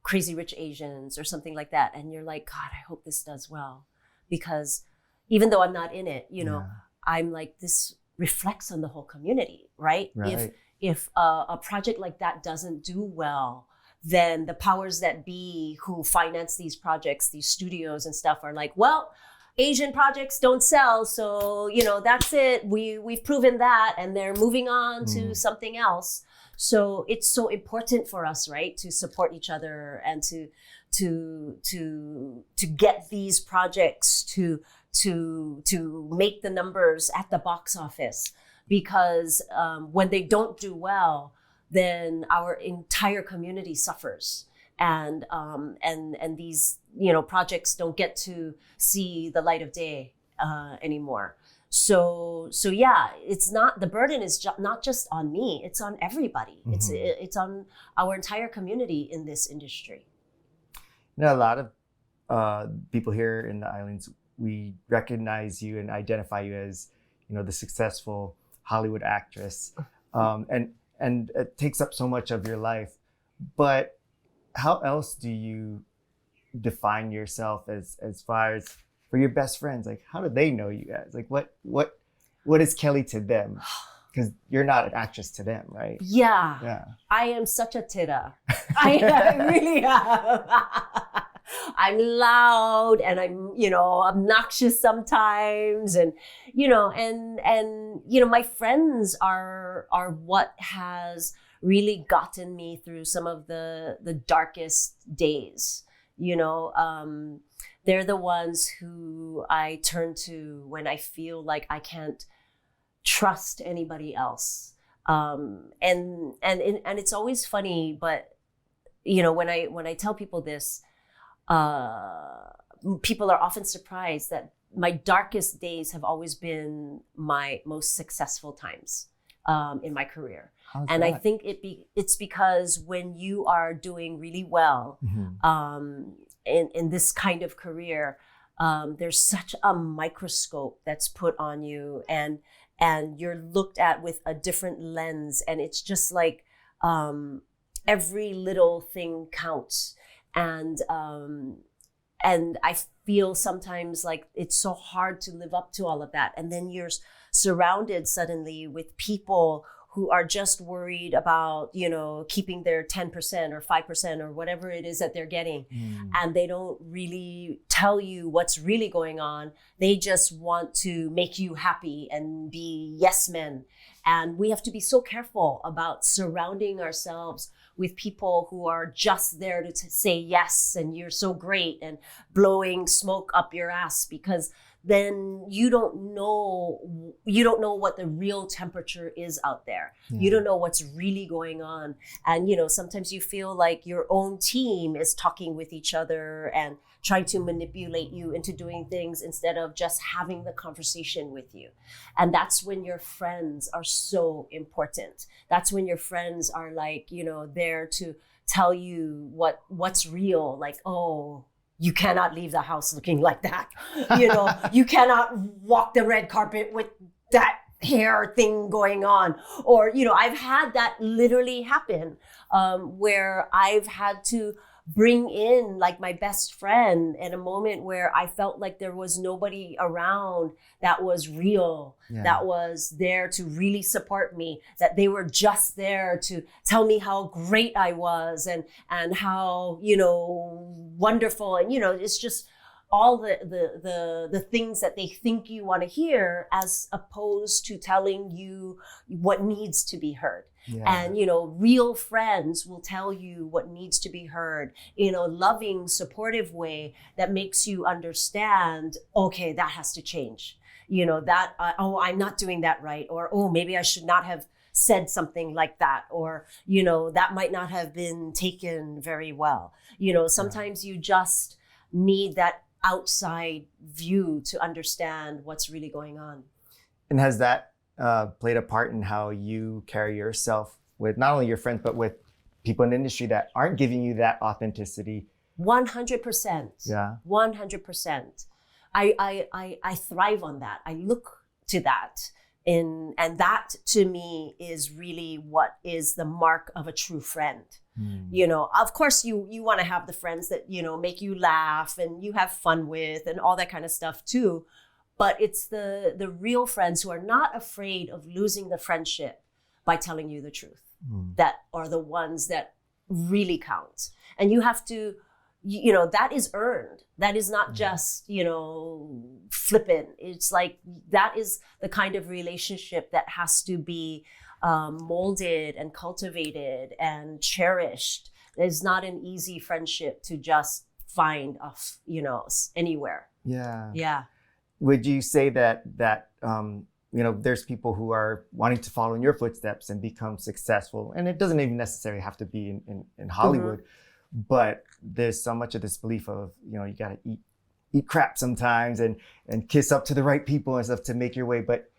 Crazy Rich Asians or something like that. And you're like, God, I hope this does well. Because even though I'm not in it, I'm like, this reflects on the whole community, right? If a project like that doesn't do well, then the powers that be who finance these projects, these studios and stuff are like, well, Asian projects don't sell. So, that's it. We've proven that. And they're moving on to something else. So it's so important for us, right, to support each other and to get these projects to make the numbers at the box office, because when they don't do well, then our entire community suffers, and these projects don't get to see the light of day anymore. So yeah, it's not, the burden is not just on me, it's on everybody. It's on our entire community in this industry. A lot of people here in the islands, we recognize you and identify you as, the successful Hollywood actress, and it takes up so much of your life. But how else do you define yourself as far as for your best friends? Like, how do they know you guys? Like, what is Kelly to them? Because you're not an actress to them, right? Yeah. I am such a titta. I really am. I'm loud and I'm, obnoxious sometimes, and my friends are what has really gotten me through some of the darkest days. They're the ones who I turn to when I feel like I can't trust anybody else. And it's always funny, but when I tell people this, people are often surprised that my darkest days have always been my most successful times in my career. And I think it's because when you are doing really well in this kind of career, there's such a microscope that's put on you, and you're looked at with a different lens, and it's just like every little thing counts. And I feel sometimes like it's so hard to live up to all of that. And then you're surrounded suddenly with people who are just worried about, keeping their 10% or 5% or whatever it is that they're getting. And they don't really tell you what's really going on. They just want to make you happy and be yes men. And we have to be so careful about surrounding ourselves with people who are just there to say yes and you're so great and blowing smoke up your ass, because then you don't know what the real temperature is out there. Yeah. You don't know what's really going on. And, sometimes you feel like your own team is talking with each other and trying to manipulate you into doing things instead of just having the conversation with you. And that's when your friends are so important. That's when your friends are like, there to tell you what's real. Like, oh, you cannot leave the house looking like that. You cannot walk the red carpet with that hair thing going on. Or, I've had that literally happen where I've had to bring in like my best friend in a moment where I felt like there was nobody around that was real, that was there to really support me, that they were just there to tell me how great I was and how, wonderful. And, it's just all the things that they think you want to hear, as opposed to telling you what needs to be heard. Yeah. And, real friends will tell you what needs to be heard in a loving, supportive way that makes you understand, okay, that has to change. I'm not doing that right. Or, oh, maybe I should not have said something like that. Or, that might not have been taken very well. Sometimes you just need that outside view to understand what's really going on. And has that played a part in how you carry yourself with not only your friends, but with people in the industry that aren't giving you that authenticity? 100%. Yeah. 100%. I thrive on that. I look to that. And that to me is really what is the mark of a true friend. Of course you want to have the friends that, make you laugh and you have fun with and all that kind of stuff too. But it's the real friends who are not afraid of losing the friendship by telling you the truth, that are the ones that really count. And you have to, that is earned. That is not just, flippant. It's like, that is the kind of relationship that has to be molded and cultivated and cherished. It's not an easy friendship to just find off, anywhere. Yeah. Yeah. Would you say that there's people who are wanting to follow in your footsteps and become successful, and it doesn't even necessarily have to be in Hollywood, but there's so much of this belief of, you gotta eat crap sometimes and kiss up to the right people and stuff to make your way. But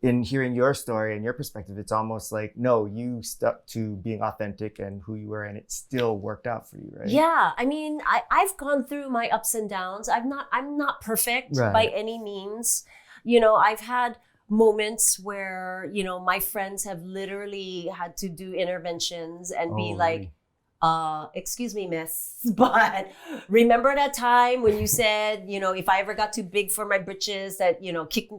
in hearing your story and your perspective, it's almost like, no, you stuck to being authentic and who you were, and it still worked out for you, right? Yeah, I mean, I've gone through my ups and downs. I'm not perfect by any means. I've had moments where, my friends have literally had to do interventions and be like, excuse me, miss, but remember that time when you said, if I ever got too big for my britches, that,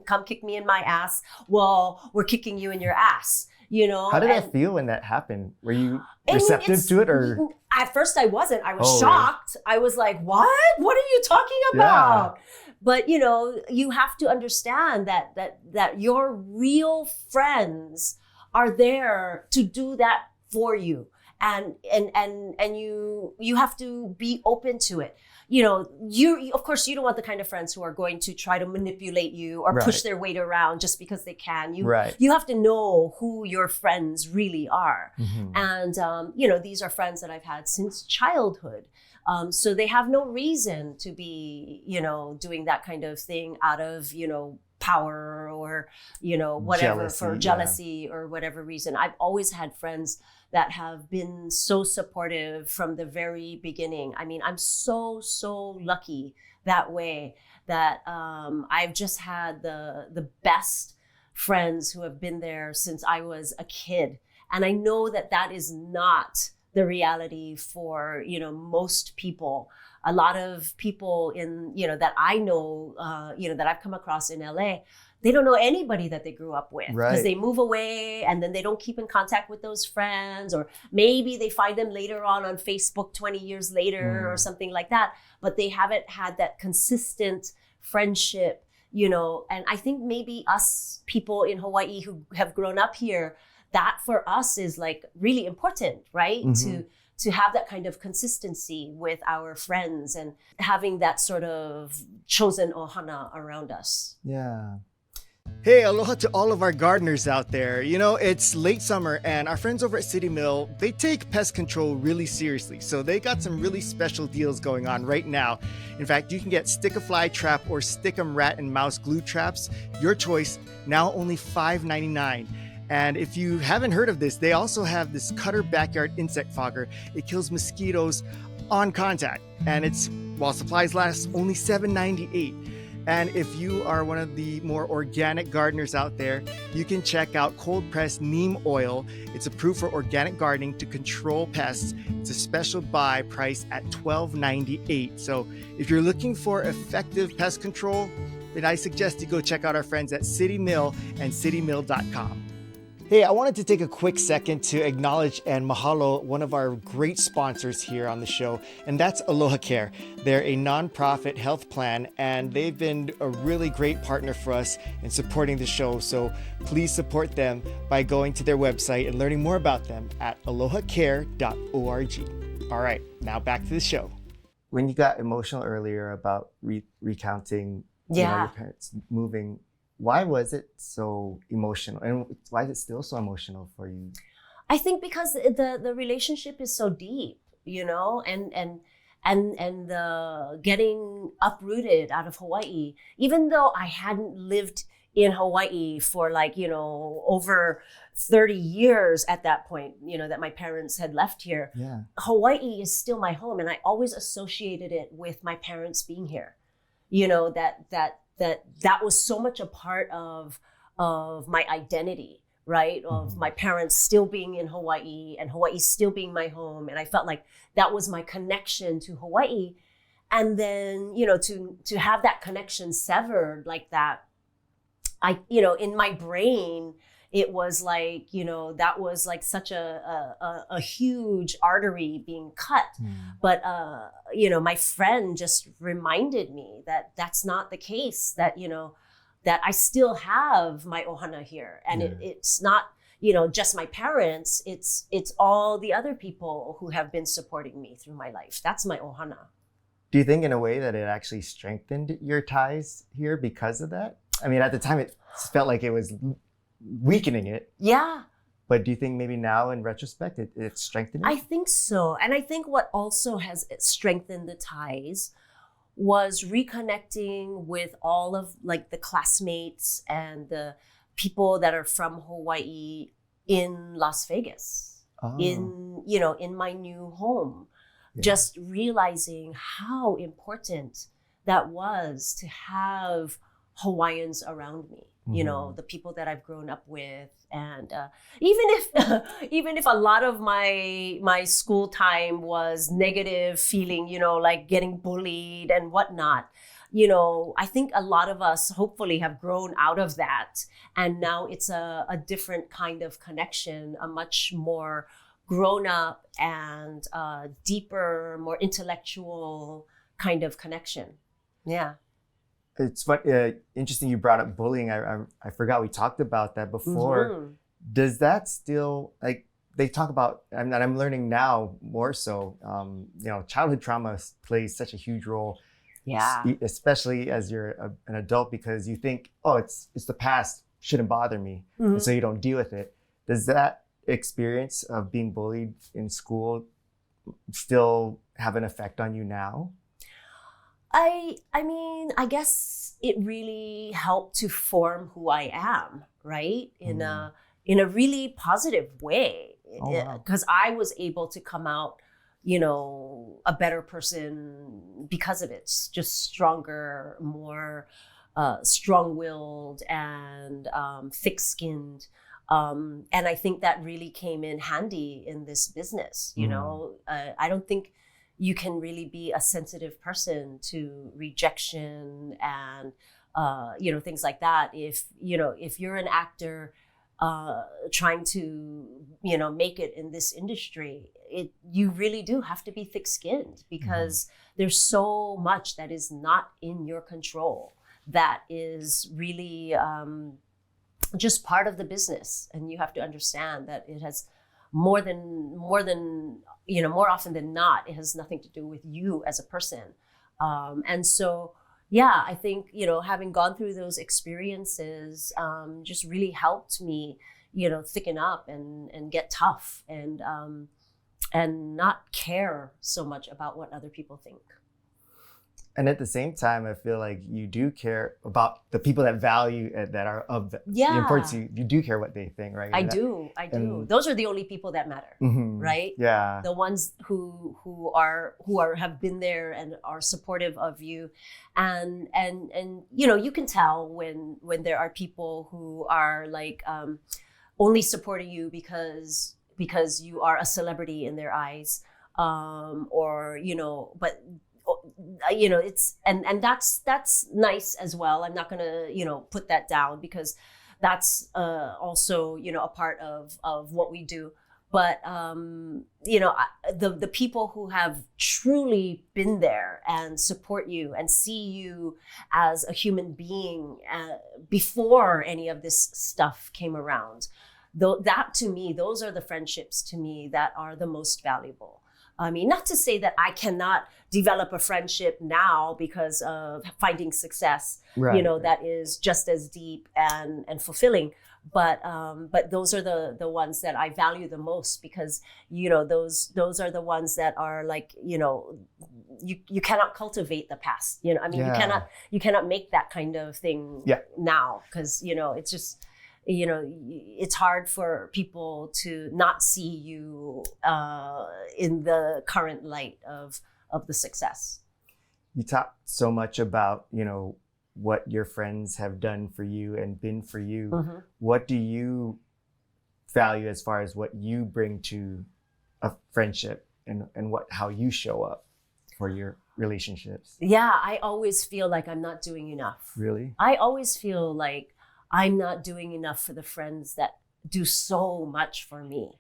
come kick me in my ass. Well, we're kicking you in your ass, How did that feel when that happened? Were you receptive to it, or? At first I wasn't. I was shocked. Really? I was like, what? What are you talking about? Yeah. But, you have to understand that your real friends are there to do that for you. And you have to be open to it. You of course you don't want the kind of friends who are going to try to manipulate you or push their weight around just because they can. You have to know who your friends really are. And these are friends that I've had since childhood. So they have no reason to be, doing that kind of thing out of, power or, whatever, for jealousy or whatever reason. I've always had friends that have been so supportive from the very beginning. I mean, I'm so lucky that way that I've just had the best friends who have been there since I was a kid. And I know that is not the reality for, most people. A lot of people in, that I know, that I've come across in LA, they don't know anybody that they grew up with because Right. they move away and then they don't keep in contact with those friends, or maybe they find them later on Facebook 20 years later or something like that, but they haven't had that consistent friendship, you know. And I think maybe us people in Hawaii who have grown up here, that for us is like really important, right? To have that kind of consistency with our friends and having that sort of chosen ohana around us. Yeah. Hey, aloha to all of our gardeners out there. You know, it's late summer and our friends over at City Mill, they take pest control really seriously. So they got some really special deals going on right now. In fact, you can get Stick-A-Fly Trap or Stick-'em Rat and Mouse Glue Traps, your choice, now only $5.99. And if you haven't heard of this, they also have this Cutter Backyard Insect Fogger. It kills mosquitoes on contact, and it's, while supplies last, only $7.98. And if you are one of the more organic gardeners out there, you can check out cold pressed neem oil. It's approved for organic gardening to control pests. It's a special buy price at $12.98. So if you're looking for effective pest control, then I suggest you go check out our friends at City Mill and citymill.com. Hey, I wanted to take a quick second to acknowledge and mahalo one of our great sponsors here on the show, and that's Aloha Care. They're a nonprofit health plan, and they've been a really great partner for us in supporting the show. So please support them by going to their website and learning more about them at alohacare.org. All right, now back to the show. When you got emotional earlier about recounting your parents moving, why was it so emotional, and why is it still so emotional for you? I think because the relationship is so deep, you know, and the getting uprooted out of Hawaii, even though I hadn't lived in Hawaii for like, you know, over 30 years at that point, you know, that my parents had left here. Yeah. Hawaii is still my home, and I always associated it with my parents being here. You know, that was so much a part of my identity, right? Of my parents still being in Hawaii and Hawaii still being my home. And I felt like that was my connection to Hawaii. And then, you know, to have that connection severed like that, you know, in my brain, it was like, you know, that was like such a huge artery being cut. But, you know, my friend just reminded me that that's not the case, that, you know, that I still have my ohana here. And it's not, you know, just my parents, it's all the other people who have been supporting me through my life. That's my ohana. Do you think in a way that it actually strengthened your ties here because of that? I mean, at the time it felt like it was weakening it. Yeah. But do you think maybe now in retrospect it's strengthened it? I think so. And I think what also has strengthened the ties was reconnecting with all of like the classmates and the people that are from Hawaii in Las Vegas, in, you know, in my new home. Just realizing how important that was to have Hawaiians around me. You know, the people that I've grown up with, and even if a lot of my school time was negative feeling, you know, like getting bullied and whatnot, you know, I think a lot of us hopefully have grown out of that, and now it's a different kind of connection, a much more grown up and deeper, more intellectual kind of connection. Yeah. It's interesting you brought up bullying. I forgot we talked about that before. Does that still, like, they talk about, and I'm learning now more so, you know, childhood trauma plays such a huge role. Yeah. Especially as you're an adult, because you think, oh, it's the past, shouldn't bother me. And so you don't deal with it. Does that experience of being bullied in school still have an effect on you now? I mean, I guess it really helped to form who I am, right? In a really positive way. Because I was able to come out, you know, a better person because of it. Just stronger, more strong-willed and thick-skinned. And I think that really came in handy in this business, you know? I don't think you can really be a sensitive person to rejection and things like that. If you're an actor trying to, make it in this industry, you really do have to be thick-skinned, because there's so much that is not in your control that is really just part of the business. And you have to understand that it has more often than not, it has nothing to do with you as a person. And so, yeah, I think, having gone through those experiences just really helped me, thicken up and get tough and not care so much about what other people think. And at the same time, I feel like you do care about the people that value it, that are of the importance to you. You do care what they think, right? I do. Those are the only people that matter, right? Yeah. The ones who have been there and are supportive of you, and you can tell when there are people who are like only supporting you because you are a celebrity in their eyes, but. It's and that's nice as well. I'm not gonna put that down, because that's also a part of what we do. But the people who have truly been there and support you and see you as a human being before any of this stuff came around, that to me, those are the friendships to me that are the most valuable. I mean, not to say that I cannot develop a friendship now because of finding success, that is just as deep and fulfilling. But those are the ones that I value the most, because, those are the ones that are like, you cannot cultivate the past. You cannot make that kind of thing now, because, it's just, it's hard for people to not see you in the current light of the success. You talk so much about, what your friends have done for you and been for you. Mm-hmm. What do you value as far as what you bring to a friendship and how you show up for your relationships? Yeah, I always feel like I'm not doing enough. Really? I always feel like I'm not doing enough for the friends that do so much for me.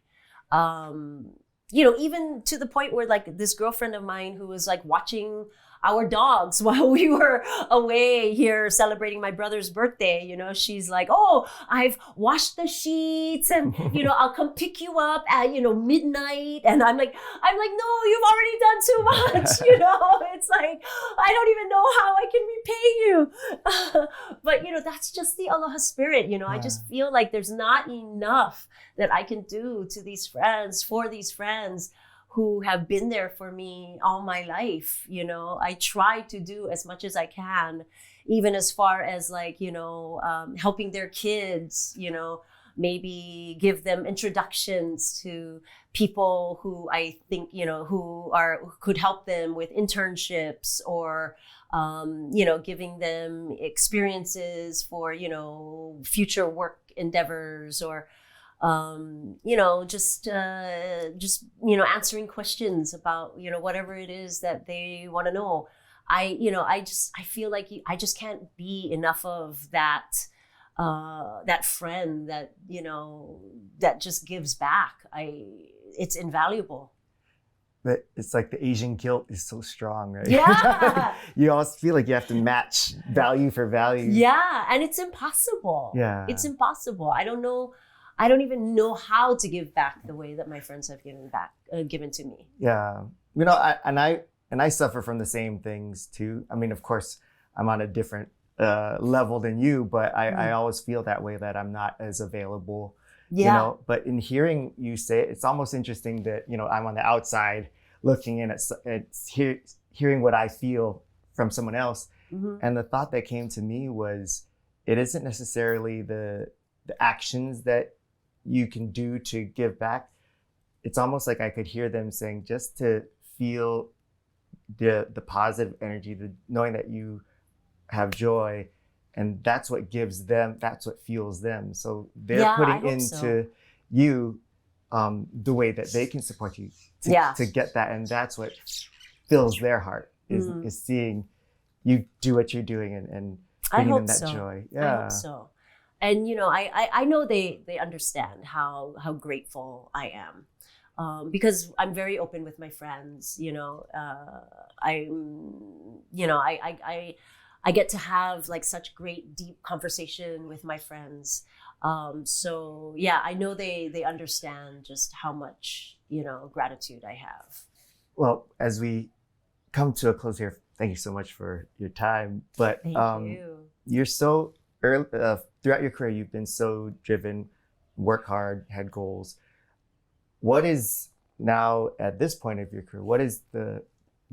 Even to the point where like this girlfriend of mine who was like watching our dogs while we were away here celebrating my brother's birthday, she's like, "Oh, I've washed the sheets and, I'll come pick you up at, midnight." And I'm like, "No, you've already done too much." It's like, I don't even know how I can repay you. But, that's just the aloha spirit. I just feel like there's not enough that I can do to these friends, for these friends who have been there for me all my life. I try to do as much as I can, even as far as like, helping their kids, maybe give them introductions to people who I think, who could help them with internships, or, giving them experiences for, future work endeavors, or, just answering questions about, whatever it is that they want to know. I feel like I just can't be enough of that friend that, that just gives back. It's invaluable. But it's like the Asian guilt is so strong, right? Yeah. You always feel like you have to match value for value. Yeah. And it's impossible. Yeah. It's impossible. I don't even know how to give back the way that my friends have given to me. Yeah. I suffer from the same things too. I mean, of course, I'm on a different level than you, but I always feel that way, that I'm not as available. Yeah. But in hearing you say it, it's almost interesting that, I'm on the outside looking in at hearing what I feel from someone else. Mm-hmm. And the thought that came to me was, it isn't necessarily the actions that you can do to give back. It's almost like I could hear them saying, just to feel the positive energy, knowing that you have joy, and that's what gives them, that's what fuels them. So they're putting into you the way that they can support you to get that, and that's what fills their heart is seeing you do what you're doing and bringing them hope that so. joy. I Yeah. hope so. And I know they understand how grateful I am. Because I'm very open with my friends, I get to have like such great deep conversation with my friends. So yeah, I know they understand just how much, gratitude I have. Well, as we come to a close here, thank you so much for your time. But Thank you. you're so early, throughout your career, you've been so driven, work hard, had goals. What is now at this point of your career, what is the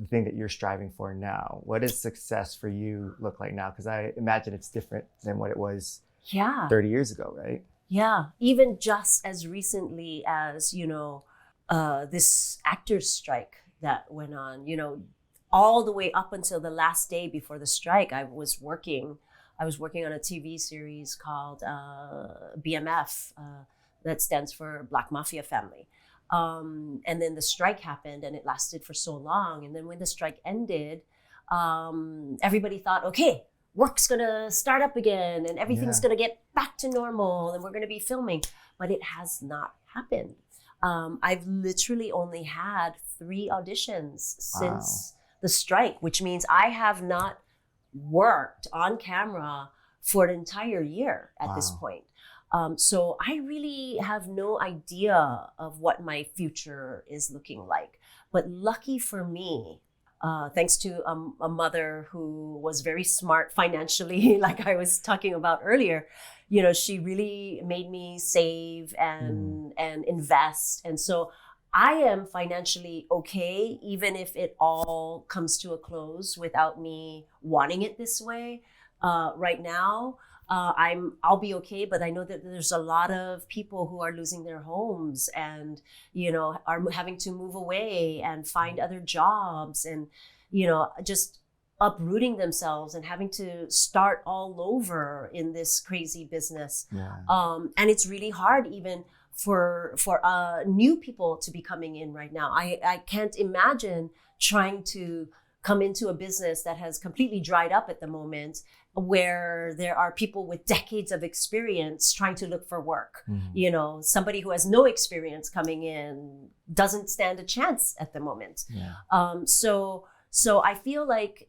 thing that you're striving for now? What does success for you look like now? Because I imagine it's different than what it was 30 years ago, right? Yeah. Even just as recently as, this actors strike that went on, all the way up until the last day before the strike, I was working on a TV series called BMF, that stands for Black Mafia Family. And then the strike happened and it lasted for so long. And then when the strike ended, everybody thought, okay, work's gonna start up again and everything's gonna get back to normal and we're gonna be filming. But it has not happened. I've literally only had 3 auditions since the strike, which means I have not worked on camera for an entire year at this point. So I really have no idea of what my future is looking like. But lucky for me, thanks to a mother who was very smart financially, like I was talking about earlier, she really made me save and invest. And so I am financially okay, even if it all comes to a close without me wanting it this way. Right now, I'll be okay, but I know that there's a lot of people who are losing their homes and, are having to move away and find other jobs and, just uprooting themselves and having to start all over in this crazy business. Yeah. And it's really hard even for new people to be coming in right now. I can't imagine trying to come into a business that has completely dried up at the moment, where there are people with decades of experience trying to look for work. Somebody who has no experience coming in doesn't stand a chance at the moment. So I feel like,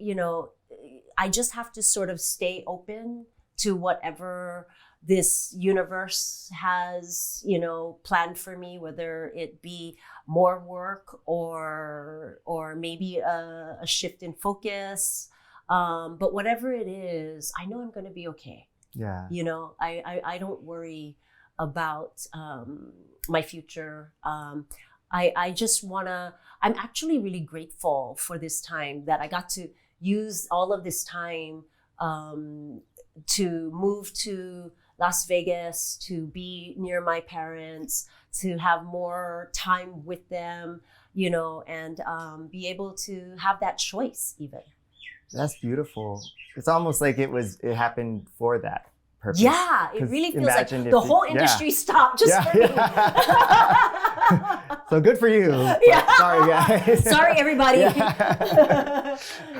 I just have to sort of stay open to whatever this universe has, planned for me, whether it be more work or maybe a shift in focus. But whatever it is, I know I'm going to be okay. Yeah. I don't worry about my future. I just I'm actually really grateful for this time that I got to use all of this time to move to Las Vegas, to be near my parents, to have more time with them, and be able to have that choice even. That's beautiful. It's almost like it happened for that purpose. Yeah, it really feels like the whole industry stopped just for me. So good for you. Sorry, guys. Sorry, everybody.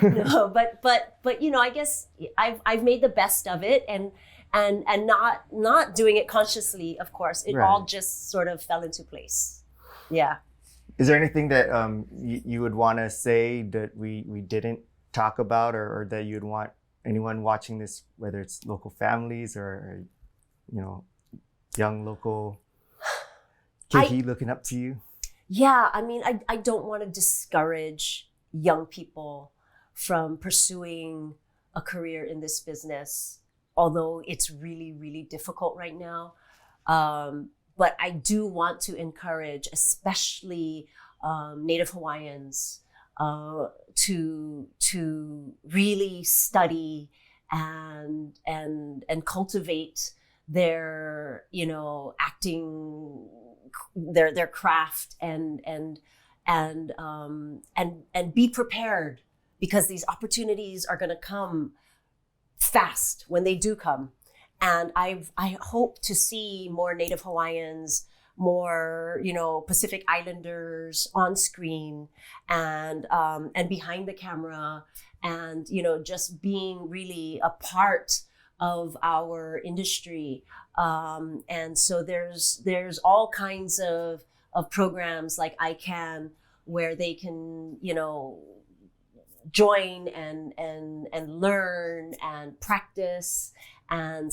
No, but I guess I've made the best of it, and not doing it consciously. Of course, it all just sort of fell into place. Yeah. Is there anything that you would want to say that we didn't talk about, or that you'd want anyone watching this, whether it's local families or young local Keiki looking up to you? Yeah, I mean, I don't want to discourage young people from pursuing a career in this business, although it's really, really difficult right now. But I do want to encourage, especially Native Hawaiians, to really study and cultivate their acting, their craft, and be prepared, because these opportunities are going to come fast when they do come. And I hope to see more Native Hawaiians more, Pacific Islanders on screen and behind the camera, and just being really a part of our industry. And so there's all kinds of programs like ICANN where they can join and learn and practice and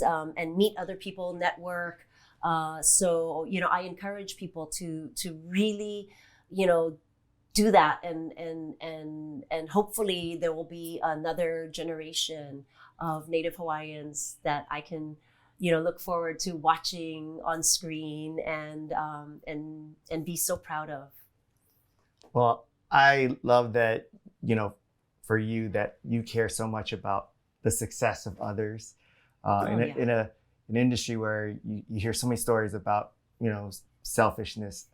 meet other people, network. So I encourage people to really do that, and hopefully there will be another generation of Native Hawaiians that I can look forward to watching on screen and be so proud of. Well, I love that, for you, that you care so much about the success of others. In an industry where you hear so many stories about, selfishness,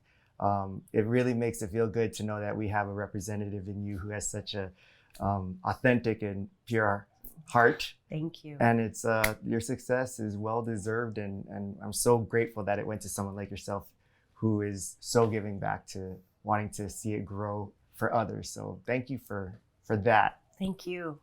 it really makes it feel good to know that we have a representative in you who has such a authentic and pure heart. Thank you. And it's your success is well deserved, and I'm so grateful that it went to someone like yourself who is so giving back to wanting to see it grow for others. So thank you for that. Thank you.